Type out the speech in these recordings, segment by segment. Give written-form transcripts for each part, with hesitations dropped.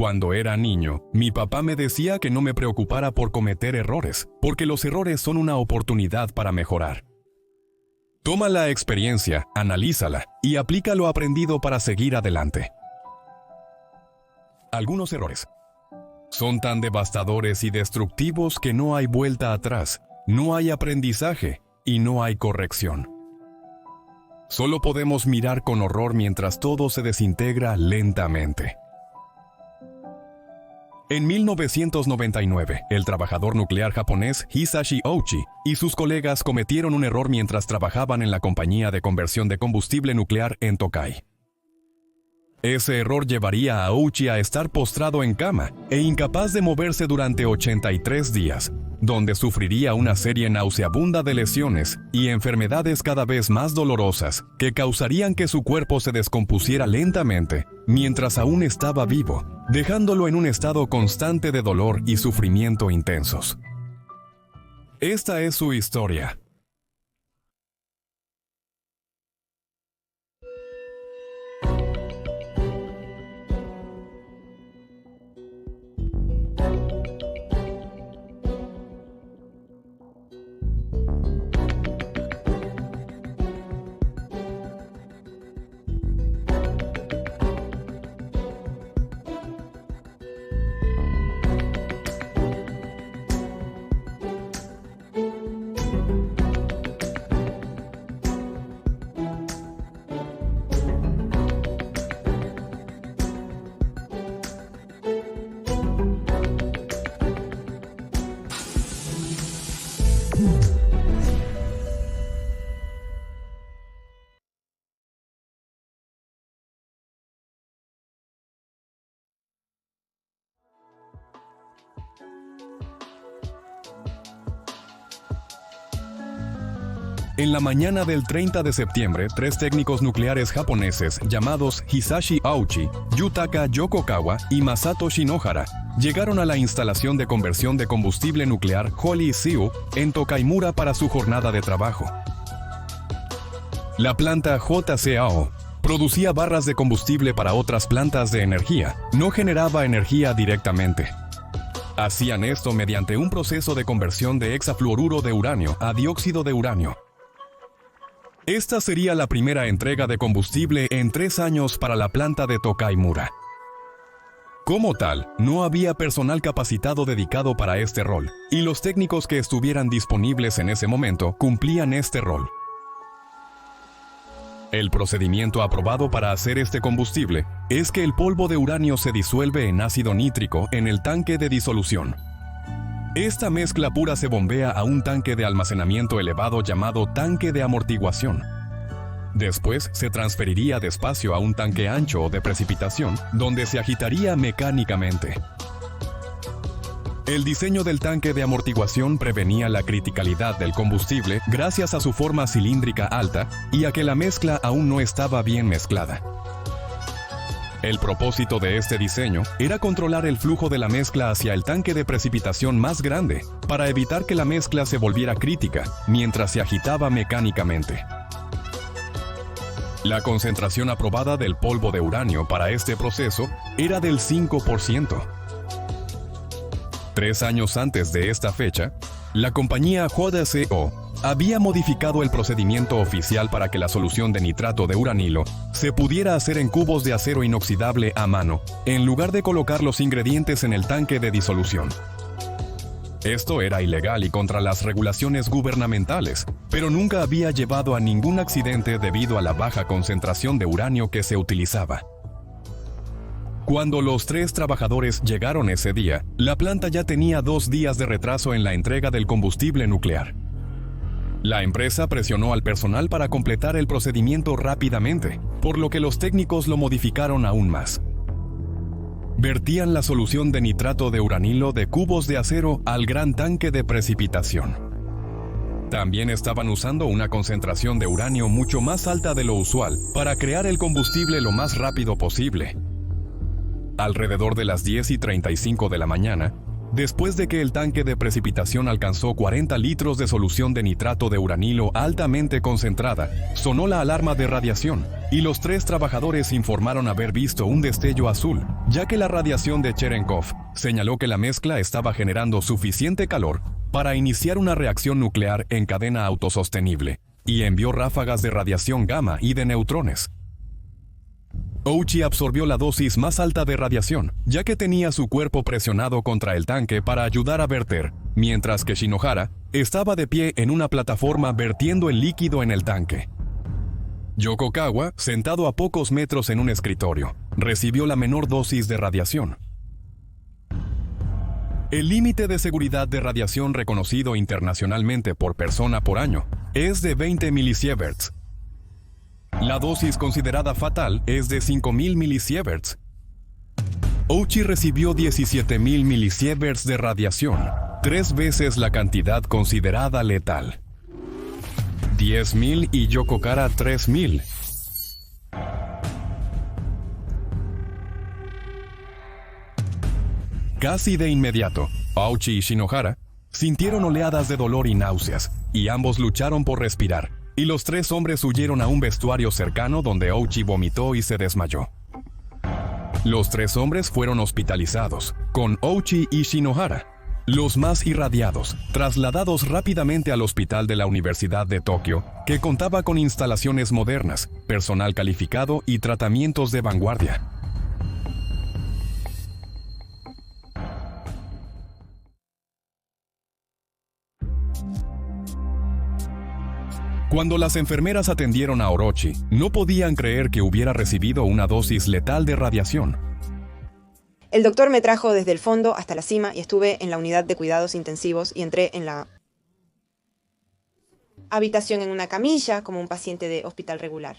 Cuando era niño, mi papá me decía que no me preocupara por cometer errores, porque los errores son una oportunidad para mejorar. Toma la experiencia, analízala y aplica lo aprendido para seguir adelante. Algunos errores son tan devastadores y destructivos que no hay vuelta atrás, no hay aprendizaje y no hay corrección. Solo podemos mirar con horror mientras todo se desintegra lentamente. En 1999, el trabajador nuclear japonés Hisashi Ouchi y sus colegas cometieron un error mientras trabajaban en la compañía de conversión de combustible nuclear en Tokai. Ese error llevaría a Ouchi a estar postrado en cama e incapaz de moverse durante 83 días, donde sufriría una serie nauseabunda de lesiones y enfermedades cada vez más dolorosas que causarían que su cuerpo se descompusiera lentamente mientras aún estaba vivo, dejándolo en un estado constante de dolor y sufrimiento intensos. Esta es su historia. En la mañana del 30 de septiembre, 3 técnicos nucleares japoneses llamados Hisashi Ouchi, Yutaka Yokokawa y Masato Shinohara llegaron a la instalación de conversión de combustible nuclear Horii-Siu en Tokaimura para su jornada de trabajo. La planta JCAO producía barras de combustible para otras plantas de energía, no generaba energía directamente. Hacían esto mediante un proceso de conversión de hexafluoruro de uranio a dióxido de uranio. Esta sería la primera entrega de combustible en 3 años para la planta de Tokaimura. Como tal, no había personal capacitado dedicado para este rol, y los técnicos que estuvieran disponibles en ese momento cumplían este rol. El procedimiento aprobado para hacer este combustible es que el polvo de uranio se disuelve en ácido nítrico en el tanque de disolución. Esta mezcla pura se bombea a un tanque de almacenamiento elevado llamado tanque de amortiguación. Después se transferiría despacio a un tanque ancho de precipitación, donde se agitaría mecánicamente. El diseño del tanque de amortiguación prevenía la criticalidad del combustible gracias a su forma cilíndrica alta y a que la mezcla aún no estaba bien mezclada. El propósito de este diseño era controlar el flujo de la mezcla hacia el tanque de precipitación más grande, para evitar que la mezcla se volviera crítica mientras se agitaba mecánicamente. La concentración aprobada del polvo de uranio para este proceso era del 5%. 3 años antes de esta fecha, la compañía JCO había modificado el procedimiento oficial para que la solución de nitrato de uranilo se pudiera hacer en cubos de acero inoxidable a mano, en lugar de colocar los ingredientes en el tanque de disolución. Esto era ilegal y contra las regulaciones gubernamentales, pero nunca había llevado a ningún accidente debido a la baja concentración de uranio que se utilizaba. Cuando los 3 trabajadores llegaron ese día, la planta ya tenía 2 días de retraso en la entrega del combustible nuclear. La empresa presionó al personal para completar el procedimiento rápidamente, por lo que los técnicos lo modificaron aún más. Vertían la solución de nitrato de uranilo de cubos de acero al gran tanque de precipitación. También estaban usando una concentración de uranio mucho más alta de lo usual para crear el combustible lo más rápido posible. Alrededor de las 10:35 de la mañana, Después de que el tanque de precipitación alcanzó 40 litros de solución de nitrato de uranilo altamente concentrada, sonó la alarma de radiación, y los 3 trabajadores informaron haber visto un destello azul, ya que la radiación de Cherenkov señaló que la mezcla estaba generando suficiente calor para iniciar una reacción nuclear en cadena autosostenible, y envió ráfagas de radiación gamma y de neutrones. Ouchi absorbió la dosis más alta de radiación, ya que tenía su cuerpo presionado contra el tanque para ayudar a verter, mientras que Shinohara estaba de pie en una plataforma vertiendo el líquido en el tanque. Yokokawa, sentado a pocos metros en un escritorio, recibió la menor dosis de radiación. El límite de seguridad de radiación reconocido internacionalmente por persona por año es de 20 milisieverts. La dosis considerada fatal es de 5.000 milisieverts. Ouchi recibió 17.000 milisieverts de radiación, 3 veces la cantidad considerada letal. 10.000 y Yokokara 3.000. Casi de inmediato, Ouchi y Shinohara sintieron oleadas de dolor y náuseas, y ambos lucharon por respirar, y los 3 hombres huyeron a un vestuario cercano donde Ouchi vomitó y se desmayó. Los 3 hombres fueron hospitalizados, con Ouchi y Shinohara, los más irradiados, trasladados rápidamente al hospital de la Universidad de Tokio, que contaba con instalaciones modernas, personal calificado y tratamientos de vanguardia. Cuando las enfermeras atendieron a Orochi, no podían creer que hubiera recibido una dosis letal de radiación. El doctor me trajo desde el fondo hasta la cima y estuve en la unidad de cuidados intensivos y entré en la habitación en una camilla como un paciente de hospital regular.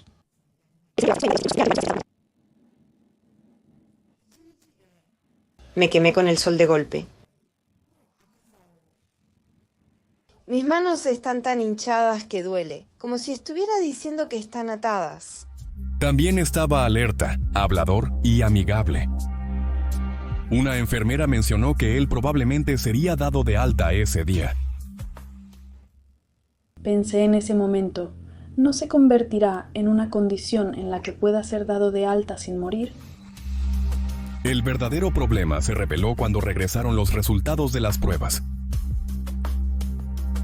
Me quemé con el sol de golpe. Mis manos están tan hinchadas que duele, como si estuviera diciendo que están atadas. También estaba alerta, hablador y amigable. Una enfermera mencionó que él probablemente sería dado de alta ese día. Pensé en ese momento, ¿no se convertirá en una condición en la que pueda ser dado de alta sin morir? El verdadero problema se reveló cuando regresaron los resultados de las pruebas.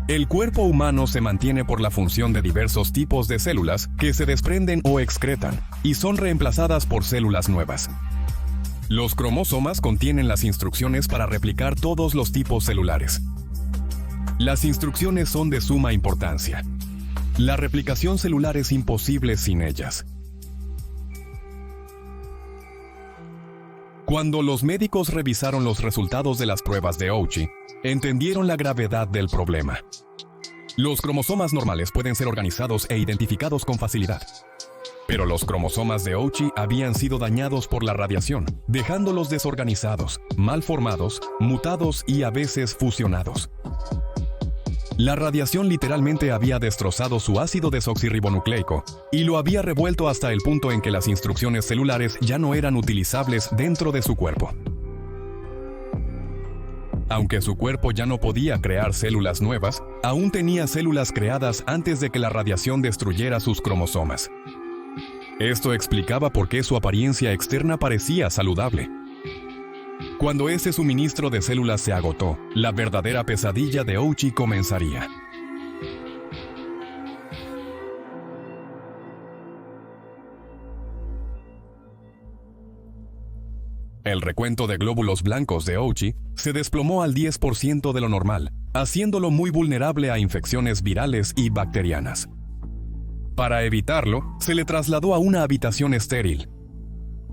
El cuerpo humano se mantiene por la función de diversos tipos de células que se desprenden o excretan y son reemplazadas por células nuevas. Los cromosomas contienen las instrucciones para replicar todos los tipos celulares. Las instrucciones son de suma importancia. La replicación celular es imposible sin ellas. Cuando los médicos revisaron los resultados de las pruebas de Ouchi, entendieron la gravedad del problema. Los cromosomas normales pueden ser organizados e identificados con facilidad. Pero los cromosomas de Ouchi habían sido dañados por la radiación, dejándolos desorganizados, mal formados, mutados y a veces fusionados. La radiación literalmente había destrozado su ácido desoxirribonucleico y lo había revuelto hasta el punto en que las instrucciones celulares ya no eran utilizables dentro de su cuerpo. Aunque su cuerpo ya no podía crear células nuevas, aún tenía células creadas antes de que la radiación destruyera sus cromosomas. Esto explicaba por qué su apariencia externa parecía saludable. Cuando ese suministro de células se agotó, la verdadera pesadilla de Ouchi comenzaría. El recuento de glóbulos blancos de Ouchi se desplomó al 10% de lo normal, haciéndolo muy vulnerable a infecciones virales y bacterianas. Para evitarlo, se le trasladó a una habitación estéril.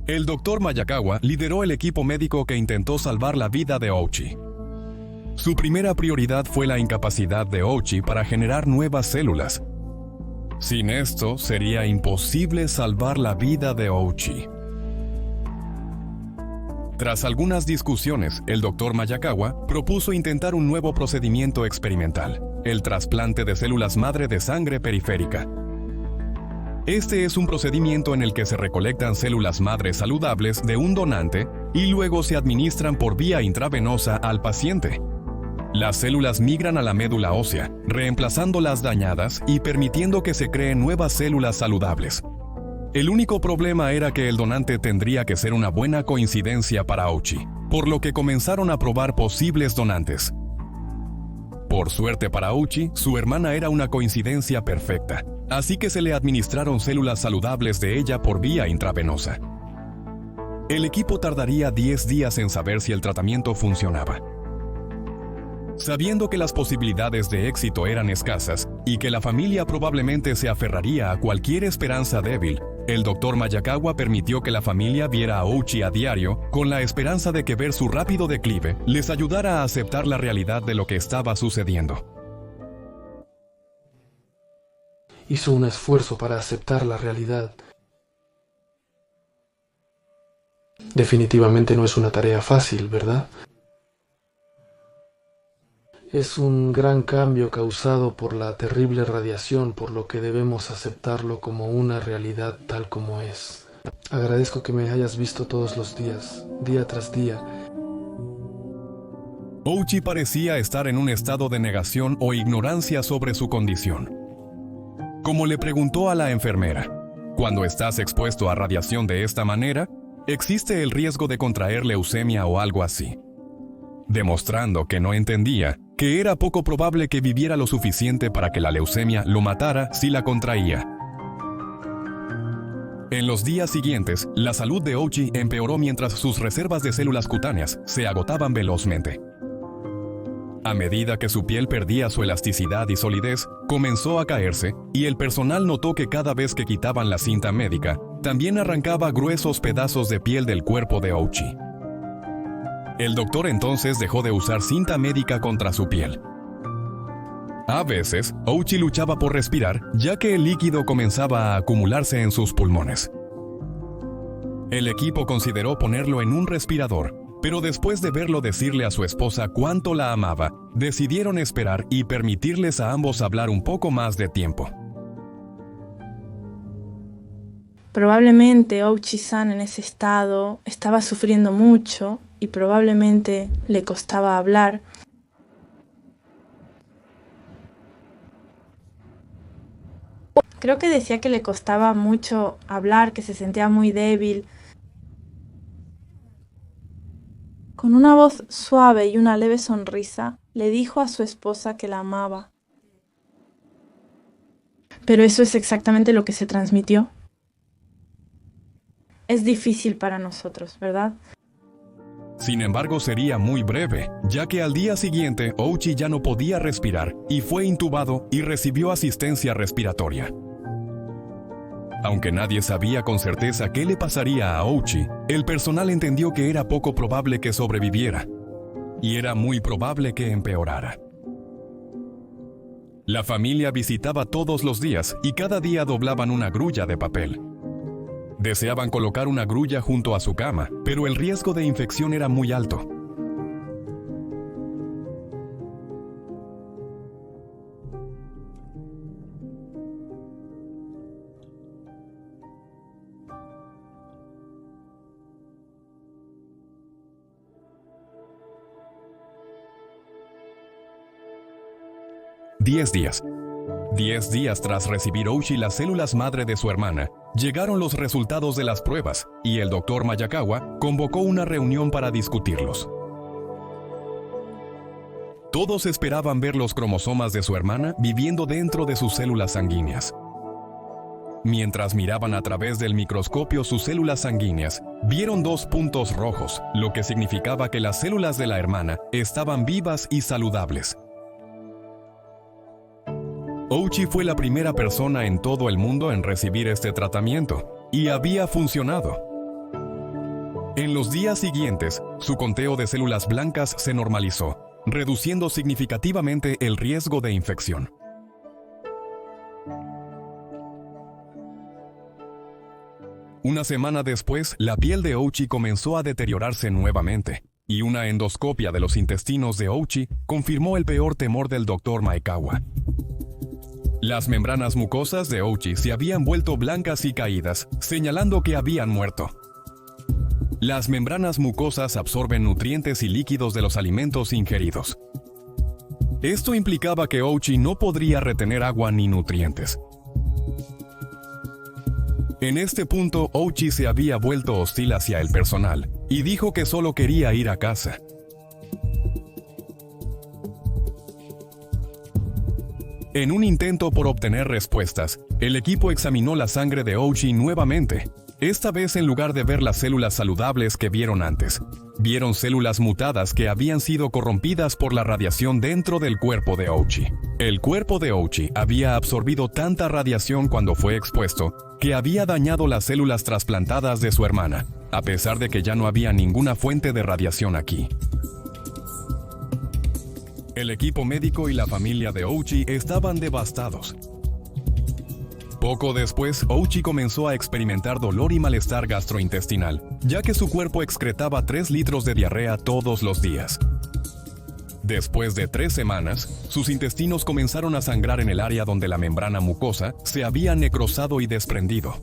El doctor Miyakawa lideró el equipo médico que intentó salvar la vida de Ouchi. Su primera prioridad fue la incapacidad de Ouchi para generar nuevas células. Sin esto, sería imposible salvar la vida de Ouchi. Tras algunas discusiones, el doctor Miyakawa propuso intentar un nuevo procedimiento experimental, el trasplante de células madre de sangre periférica. Este es un procedimiento en el que se recolectan células madre saludables de un donante y luego se administran por vía intravenosa al paciente. Las células migran a la médula ósea, reemplazando las dañadas y permitiendo que se creen nuevas células saludables. El único problema era que el donante tendría que ser una buena coincidencia para Ouchi, por lo que comenzaron a probar posibles donantes. Por suerte para Ouchi, su hermana era una coincidencia perfecta, así que se le administraron células saludables de ella por vía intravenosa. El equipo tardaría 10 días en saber si el tratamiento funcionaba. Sabiendo que las posibilidades de éxito eran escasas y que la familia probablemente se aferraría a cualquier esperanza débil, el Dr. Miyakawa permitió que la familia viera a Ouchi a diario con la esperanza de que ver su rápido declive les ayudara a aceptar la realidad de lo que estaba sucediendo. Hizo un esfuerzo para aceptar la realidad. Definitivamente no es una tarea fácil, ¿verdad? Es un gran cambio causado por la terrible radiación, por lo que debemos aceptarlo como una realidad tal como es. Agradezco que me hayas visto todos los días, día tras día. Ouchi parecía estar en un estado de negación o ignorancia sobre su condición. Como le preguntó a la enfermera, cuando estás expuesto a radiación de esta manera, existe el riesgo de contraer leucemia o algo así. Demostrando que no entendía, que era poco probable que viviera lo suficiente para que la leucemia lo matara si la contraía. En los días siguientes, la salud de Ouchi empeoró mientras sus reservas de células cutáneas se agotaban velozmente. A medida que su piel perdía su elasticidad y solidez, comenzó a caerse, y el personal notó que cada vez que quitaban la cinta médica, también arrancaba gruesos pedazos de piel del cuerpo de Ouchi. El doctor entonces dejó de usar cinta médica contra su piel. A veces, Ouchi luchaba por respirar, ya que el líquido comenzaba a acumularse en sus pulmones. El equipo consideró ponerlo en un respirador, pero después de verlo decirle a su esposa cuánto la amaba, decidieron esperar y permitirles a ambos hablar un poco más de tiempo. Probablemente Ouchi-san en ese estado estaba sufriendo mucho y probablemente le costaba hablar. Creo que decía que le costaba mucho hablar, que se sentía muy débil. Con una voz suave y una leve sonrisa, le dijo a su esposa que la amaba. Pero eso es exactamente lo que se transmitió. Es difícil para nosotros, ¿verdad? Sin embargo, sería muy breve, ya que al día siguiente Ouchi ya no podía respirar y fue intubado y recibió asistencia respiratoria. Aunque nadie sabía con certeza qué le pasaría a Ouchi, el personal entendió que era poco probable que sobreviviera, y era muy probable que empeorara. La familia visitaba todos los días y cada día doblaban una grulla de papel. Deseaban colocar una grulla junto a su cama, pero el riesgo de infección era muy alto. Diez días tras recibir Ouchi las células madre de su hermana, llegaron los resultados de las pruebas y el Dr. Miyakawa convocó una reunión para discutirlos. Todos esperaban ver los cromosomas de su hermana viviendo dentro de sus células sanguíneas. Mientras miraban a través del microscopio sus células sanguíneas, vieron 2 puntos rojos, lo que significaba que las células de la hermana estaban vivas y saludables. Ouchi fue la primera persona en todo el mundo en recibir este tratamiento, y había funcionado. En los días siguientes, su conteo de células blancas se normalizó, reduciendo significativamente el riesgo de infección. Una semana después, la piel de Ouchi comenzó a deteriorarse nuevamente, y una endoscopia de los intestinos de Ouchi confirmó el peor temor del Dr. Miyakawa. Las membranas mucosas de Ouchi se habían vuelto blancas y caídas, señalando que habían muerto. Las membranas mucosas absorben nutrientes y líquidos de los alimentos ingeridos. Esto implicaba que Ouchi no podría retener agua ni nutrientes. En este punto, Ouchi se había vuelto hostil hacia el personal y dijo que solo quería ir a casa. En un intento por obtener respuestas, el equipo examinó la sangre de Ouchi nuevamente. Esta vez, en lugar de ver las células saludables que vieron antes, vieron células mutadas que habían sido corrompidas por la radiación dentro del cuerpo de Ouchi. El cuerpo de Ouchi había absorbido tanta radiación cuando fue expuesto que había dañado las células trasplantadas de su hermana, a pesar de que ya no había ninguna fuente de radiación aquí. El equipo médico y la familia de Ouchi estaban devastados. Poco después, Ouchi comenzó a experimentar dolor y malestar gastrointestinal, ya que su cuerpo excretaba 3 litros de diarrea todos los días. Después de 3 semanas, sus intestinos comenzaron a sangrar en el área donde la membrana mucosa se había necrosado y desprendido.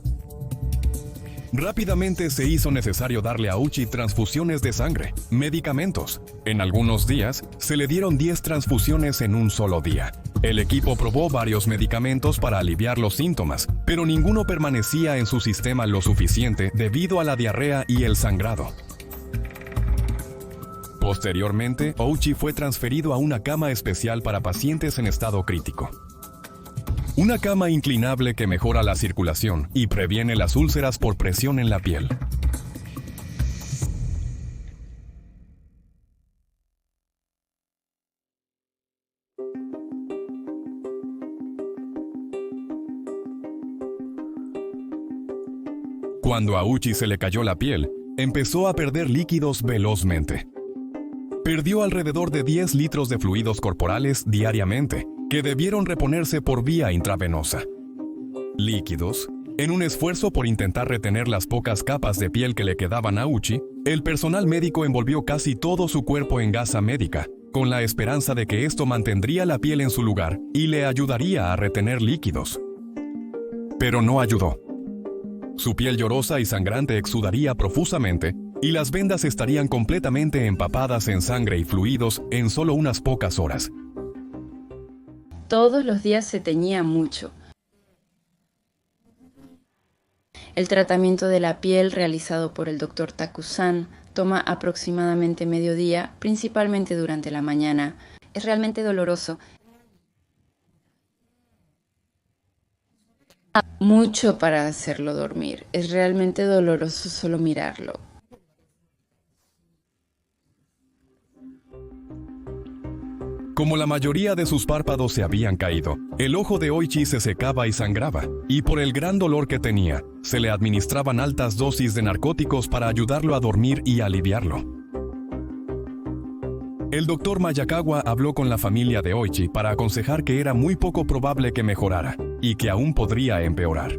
Rápidamente se hizo necesario darle a Ouchi transfusiones de sangre, medicamentos. En algunos días, se le dieron 10 transfusiones en un solo día. El equipo probó varios medicamentos para aliviar los síntomas, pero ninguno permanecía en su sistema lo suficiente debido a la diarrea y el sangrado. Posteriormente, Ouchi fue transferido a una cama especial para pacientes en estado crítico. Una cama inclinable que mejora la circulación y previene las úlceras por presión en la piel. Cuando a Ouchi se le cayó la piel, empezó a perder líquidos velozmente. Perdió alrededor de 10 litros de fluidos corporales diariamente, que debieron reponerse por vía intravenosa. Líquidos. En un esfuerzo por intentar retener las pocas capas de piel que le quedaban a Ouchi, el personal médico envolvió casi todo su cuerpo en gasa médica, con la esperanza de que esto mantendría la piel en su lugar y le ayudaría a retener líquidos. Pero no ayudó. Su piel llorosa y sangrante exudaría profusamente, y las vendas estarían completamente empapadas en sangre y fluidos en solo unas pocas horas. Todos los días se teñía mucho. El tratamiento de la piel realizado por el Dr. Taku-san toma aproximadamente medio día, principalmente durante la mañana. Es realmente doloroso. Mucho para hacerlo dormir. Es realmente doloroso solo mirarlo. Como la mayoría de sus párpados se habían caído, el ojo de Ouchi se secaba y sangraba, y por el gran dolor que tenía, se le administraban altas dosis de narcóticos para ayudarlo a dormir y aliviarlo. El doctor Miyakawa habló con la familia de Ouchi para aconsejar que era muy poco probable que mejorara, y que aún podría empeorar.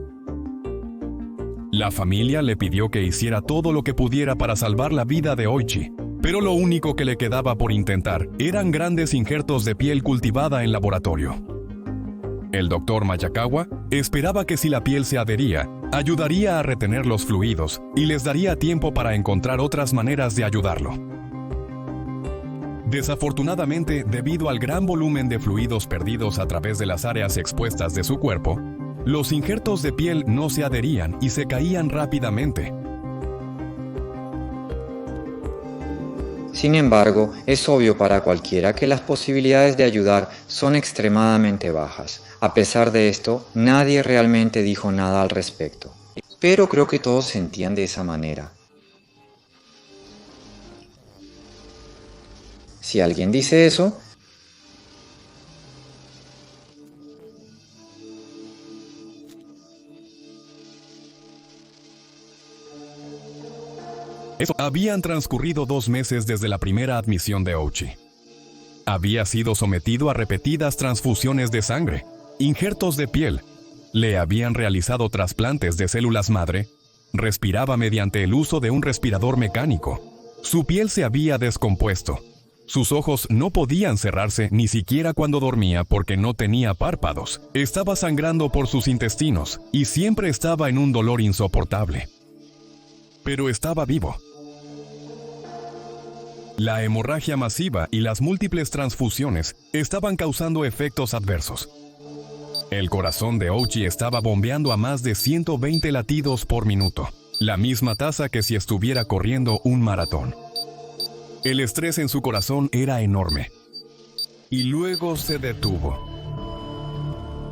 La familia le pidió que hiciera todo lo que pudiera para salvar la vida de Ouchi, pero lo único que le quedaba por intentar eran grandes injertos de piel cultivada en laboratorio. El doctor Miyakawa esperaba que si la piel se adhería, ayudaría a retener los fluidos y les daría tiempo para encontrar otras maneras de ayudarlo. Desafortunadamente, debido al gran volumen de fluidos perdidos a través de las áreas expuestas de su cuerpo, los injertos de piel no se adherían y se caían rápidamente. Sin embargo, es obvio para cualquiera que las posibilidades de ayudar son extremadamente bajas. A pesar de esto, nadie realmente dijo nada al respecto. Pero creo que todos sentían de esa manera. Si alguien dice eso, habían transcurrido 2 meses desde la primera admisión de Ouchi. Había sido sometido a repetidas transfusiones de sangre, injertos de piel, le habían realizado trasplantes de células madre, respiraba mediante el uso de un respirador mecánico, su piel se había descompuesto, sus ojos no podían cerrarse ni siquiera cuando dormía porque no tenía párpados, estaba sangrando por sus intestinos y siempre estaba en un dolor insoportable. Pero estaba vivo. La hemorragia masiva y las múltiples transfusiones estaban causando efectos adversos. El corazón de Ouchi estaba bombeando a más de 120 latidos por minuto, la misma tasa que si estuviera corriendo un maratón. El estrés en su corazón era enorme. Y luego se detuvo.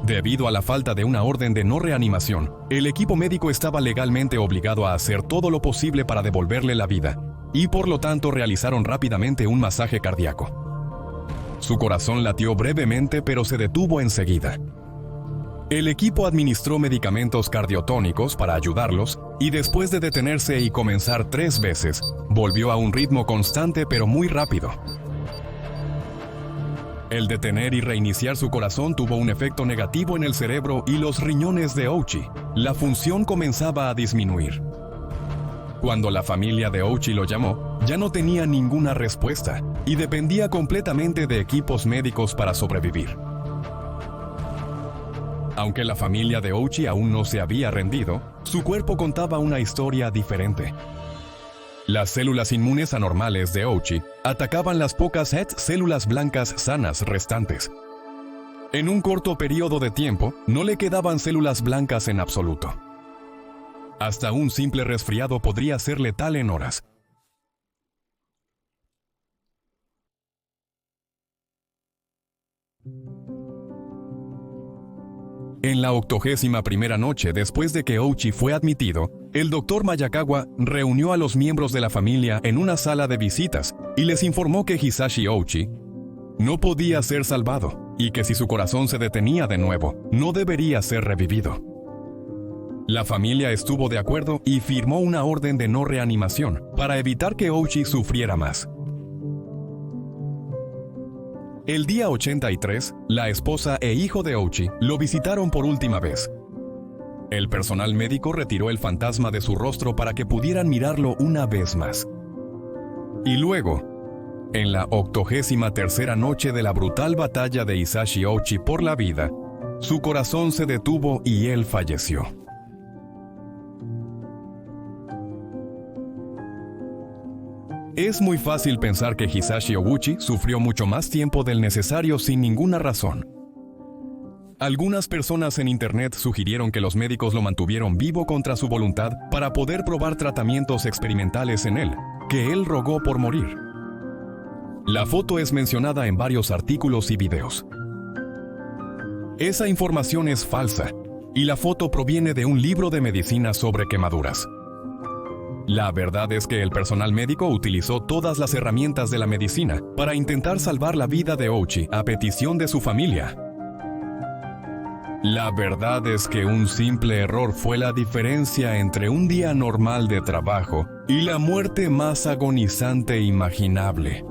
Debido a la falta de una orden de no reanimación, el equipo médico estaba legalmente obligado a hacer todo lo posible para devolverle la vida, y por lo tanto realizaron rápidamente un masaje cardíaco. Su corazón latió brevemente, pero se detuvo enseguida. El equipo administró medicamentos cardiotónicos para ayudarlos, y después de detenerse y comenzar 3 veces, volvió a un ritmo constante pero muy rápido. El detener y reiniciar su corazón tuvo un efecto negativo en el cerebro y los riñones de Ouchi. La función comenzaba a disminuir. Cuando la familia de Ouchi lo llamó, ya no tenía ninguna respuesta y dependía completamente de equipos médicos para sobrevivir. Aunque la familia de Ouchi aún no se había rendido, su cuerpo contaba una historia diferente. Las células inmunes anormales de Ouchi atacaban las pocas células blancas sanas restantes. En un corto periodo de tiempo, no le quedaban células blancas en absoluto. Hasta un simple resfriado podría ser letal en horas. En la 81ª noche después de que Ouchi fue admitido, el Dr. Miyakawa reunió a los miembros de la familia en una sala de visitas y les informó que Hisashi Ouchi no podía ser salvado y que si su corazón se detenía de nuevo, no debería ser revivido. La familia estuvo de acuerdo y firmó una orden de no reanimación para evitar que Ouchi sufriera más. El día 83, la esposa e hijo de Ouchi lo visitaron por última vez. El personal médico retiró el fantasma de su rostro para que pudieran mirarlo una vez más. Y luego, en la 83ª noche de la brutal batalla de Hisashi Ouchi por la vida, su corazón se detuvo y él falleció. Es muy fácil pensar que Hisashi Oguchi sufrió mucho más tiempo del necesario sin ninguna razón. Algunas personas en internet sugirieron que los médicos lo mantuvieron vivo contra su voluntad para poder probar tratamientos experimentales en él, que él rogó por morir. La foto es mencionada en varios artículos y videos. Esa información es falsa, y la foto proviene de un libro de medicina sobre quemaduras. La verdad es que el personal médico utilizó todas las herramientas de la medicina para intentar salvar la vida de Ouchi a petición de su familia. La verdad es que un simple error fue la diferencia entre un día normal de trabajo y la muerte más agonizante imaginable.